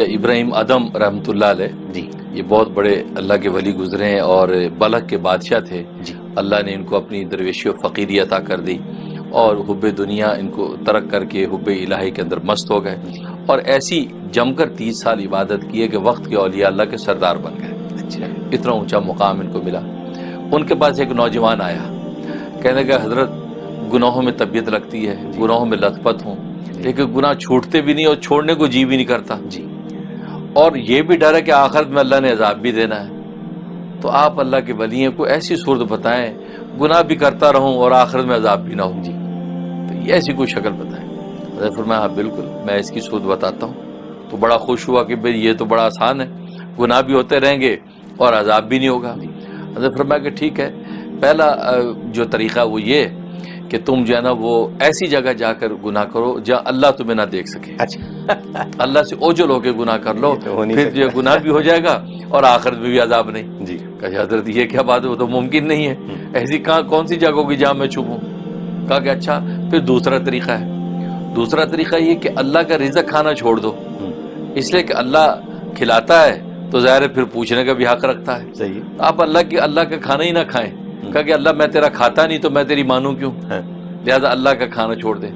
ابراہیم ادم رحمتہ اللہ علیہ جی یہ بہت بڑے اللہ کے ولی گزرے ہیں اور بلخ کے بادشاہ تھے. جی اللہ نے ان کو اپنی درویشی و فقیری عطا کر دی اور حب دنیا ان کو ترک کر کے حب الہی کے اندر مست ہو گئے اور ایسی جم کر 30 سال عبادت کی ہے کہ وقت کے اولیاء اللہ کے سردار بن گئے. اچھا اتنا اونچا مقام ان کو ملا. ان کے پاس ایک نوجوان آیا, کہنے کا حضرت گناہوں میں طبیعت لگتی ہے, گناہوں میں لت پت ہوں, لیکن گناہ چھوٹتے بھی نہیں اور چھوڑنے کو جی بھی نہیں کرتا, جی اور یہ بھی ڈر ہے کہ آخرت میں اللہ نے عذاب بھی دینا ہے. تو آپ اللہ کے ولی ہیں, کوئی ایسی صورت بتائیں گناہ بھی کرتا رہوں اور آخرت میں عذاب بھی نہ ہو. جی تو یہ ایسی کوئی شکل بتائیں. حضرت فرمایا ہاں بالکل میں اس کی صورت بتاتا ہوں. تو بڑا خوش ہوا کہ بھئی یہ تو بڑا آسان ہے, گناہ بھی ہوتے رہیں گے اور عذاب بھی نہیں ہوگا. حضرت فرمایا کہ ٹھیک ہے, پہلا جو طریقہ وہ یہ کہ تم جو ہے نا وہ ایسی جگہ جا کر گناہ کرو جہاں اللہ تمہیں نہ دیکھ سکے. اچھا اللہ سے اوجل ہو کے گناہ کر لو, پھر جو گناہ بھی ہو جائے گا اور آخرت میں بھی عذاب نہیں. جی کہا حضرت یہ کیا بات ہے, وہ تو ممکن نہیں ہے, ایسی کون سی جگہ ہوگی جہاں میں چھپوں. کہا کہ اچھا پھر دوسرا طریقہ ہے. دوسرا طریقہ یہ کہ اللہ کا رزق کھانا چھوڑ دو, اس لیے کہ اللہ کھلاتا ہے تو ظاہر ہے پھر پوچھنے کا بھی حق رکھتا ہے. صحیح. آپ اللہ کا کھانا ہی نہ کھائیں. کہا کہ اللہ میں تیرا کھاتا نہیں تو میں تیری مانوں کیوں, لہذا اللہ کا کھانا چھوڑ دے.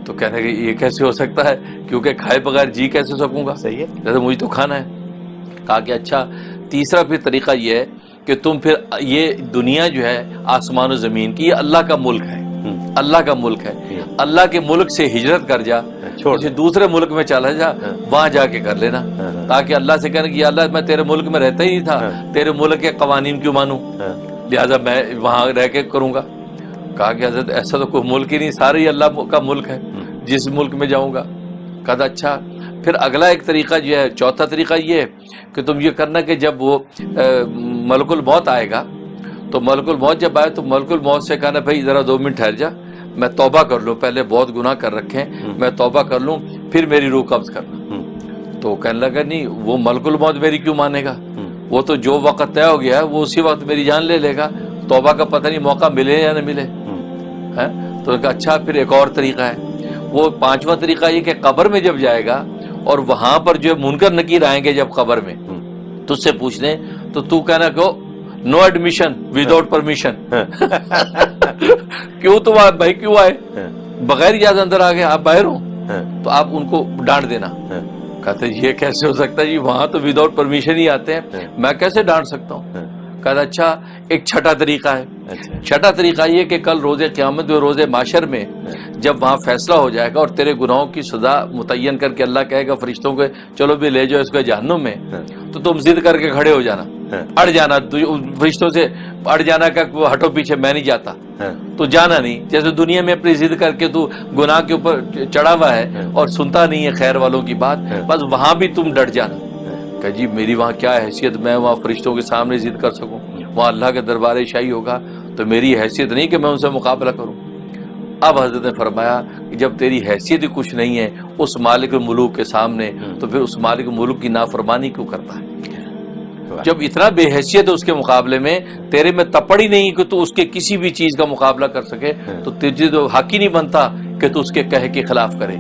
تو کہنے کہ یہ کیسے ہو سکتا ہے, کیونکہ کھائے بغیر جی کیسے سکوں گا, صحیح ہے. لہذا مجھے تو کھانا ہے. کہا کہ اچھا تیسرا پھر طریقہ یہ ہے کہ تم پھر یہ دنیا جو ہے آسمان و زمین کی یہ اللہ کا ملک ہے, اللہ کا ملک ہے, اللہ کے ملک سے ہجرت کر جا, کسی دوسرے ملک میں چلا جا, وہاں جا کے کر لینا, تاکہ اللہ سے کہنے کہ یا اللہ میں تیرے ملک میں رہتا ہی نہیں تھا, تیرے ملک کے قوانین کیوں مانوں, لہذا میں وہاں رہ کے کروں گا. کہا کہ حضرت ایسا تو کوئی ملک ہی نہیں, سارے ہی اللہ کا ملک ہے, جس ملک میں جاؤں گا. کہا اچھا پھر اگلا ایک طریقہ جو ہے, چوتھا طریقہ یہ ہے کہ تم یہ کرنا کہ جب وہ ملک الموت آئے گا تو ملک الموت جب آئے تو ملک الموت سے کہنا بھائی ذرا 2 منٹ ٹھہر جا, میں توبہ کر لوں, پہلے بہت گناہ کر رکھے ہیں, میں توبہ کر لوں پھر میری روح قبض کرنا. تو کہنے لگا نہیں وہ ملک الموت میری کیوں مانے گا, وہ تو جو وقت طے ہو گیا ہے وہ اسی وقت میری جان لے لے گا, توبہ کا پتہ نہیں موقع ملے یا نہ ملے. تو کہا اچھا پھر ایک اور طریقہ ہے, وہ 5واں طریقہ یہ کہ قبر میں جب جائے گا اور وہاں پر جو منکر نکیر آئیں گے جب قبر میں تجھ سے پوچھ لیں تو تو کہنا کہ نو ایڈمیشن وداؤٹ پرمیشن. کیوں تم آئے بھائی, کیوں آئے بغیر اجازت اندر آ گئے, آپ باہر ہو. تو آپ ان کو ڈانٹ دینا. کہتے یہ کیسے ہو سکتا ہے جی, وہاں تو وداؤٹ پرمیشن ہی آتے ہیں, میں کیسے ڈانٹ سکتا ہوں. کہتا اچھا ایک چھٹا طریقہ ہے. چھٹا طریقہ یہ کہ کل روز قیامت و روز محشر میں جب وہاں فیصلہ ہو جائے گا اور تیرے گناہوں کی سزا متعین کر کے اللہ کہے گا فرشتوں کو چلو بھی لے جاؤ اس کو جہنم میں, تو تم ضد کر کے کھڑے ہو جانا, اڑ جانا, فرشتوں سے اڑ جانا کا ہٹو پیچھے میں نہیں جاتا, تو جانا نہیں. جیسے دنیا میں اپنی ضد کر کے تو گناہ کے اوپر چڑھا ہوا ہے اور سنتا نہیں ہے خیر والوں کی بات, بس وہاں بھی تم ڈٹ جانا کہ جی میری وہاں کیا حیثیت, میں وہاں فرشتوں کے سامنے ضد کر سکوں, وہاں اللہ کا دربار شاہی ہوگا تو میری حیثیت نہیں کہ میں ان سے مقابلہ کروں. اب حضرت نے فرمایا کہ جب تیری حیثیت ہی کچھ نہیں ہے اس مالک الملوک کے سامنے, تو پھر اس مالک الملوک کی نافرمانی کیوں کرتا ہے. جب اتنا بے حیثیت ہے اس کے مقابلے میں, تیرے میں تپڑ ہی نہیں کہ تو اس کے کسی بھی چیز کا مقابلہ کر سکے, تو تجھے تو حق ہی نہیں بنتا کہ تو اس کے کہے کے خلاف کرے.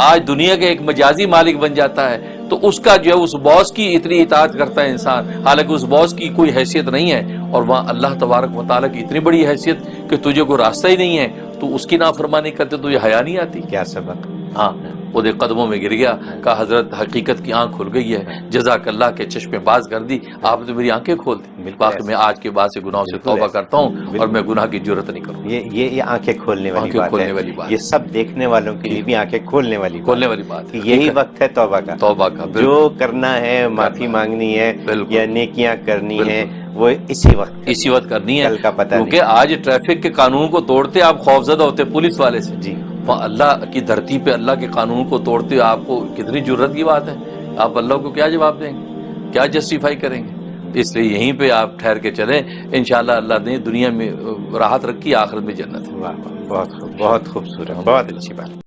آج دنیا کا ایک مجازی مالک بن جاتا ہے تو اس کا جو ہے اس باس کی اتنی اطاعت کرتا ہے انسان, حالانکہ اس باس کی کوئی حیثیت نہیں ہے, اور وہاں اللہ تبارک و تعالیٰ کی اتنی بڑی حیثیت کہ تجھے کوئی راستہ ہی نہیں ہے, تو اس کی نافرمانی کرتے تو یہ حیا نہیں آتی. کیا سبق. ہاں وہ دے قدموں میں گر گیا, کہا حضرت حقیقت کی آنکھ کھل گئی ہے, جزاک اللہ کے چشمے باز کر دی, آپ نے میری آنکھیں کھول دی. باقی میں آج کے بعد سے گناہوں سے توبہ کرتا ہوں اور میں گناہ کی جرت نہیں کروں. یہ آنکھیں کھولنے والی بات ہے, یہ سب دیکھنے والوں کے لیے بھی آنکھیں کھولنے والی بات ہے. یہی وقت ہے توبہ کا, جو کرنا ہے معافی مانگنی ہے یا نیکیاں کرنی ہے وہ اسی وقت کرنی ہے, کیونکہ آج ٹریفک کے قانون کو توڑتے آپ خوفزدہ ہوتے پولیس والے سے. جی وہاں اللہ کی دھرتی پہ اللہ کے قانون کو توڑتے آپ کو کتنی جرت کی بات ہے, آپ اللہ کو کیا جواب دیں گے, کیا جسٹیفائی کریں گے. اس لیے یہیں پہ آپ ٹھہر کے چلیں, انشاءاللہ اللہ نے دنیا میں راحت رکھی, آخرت میں جنت ہے. بہت خوبصورت, بہت اچھی بات.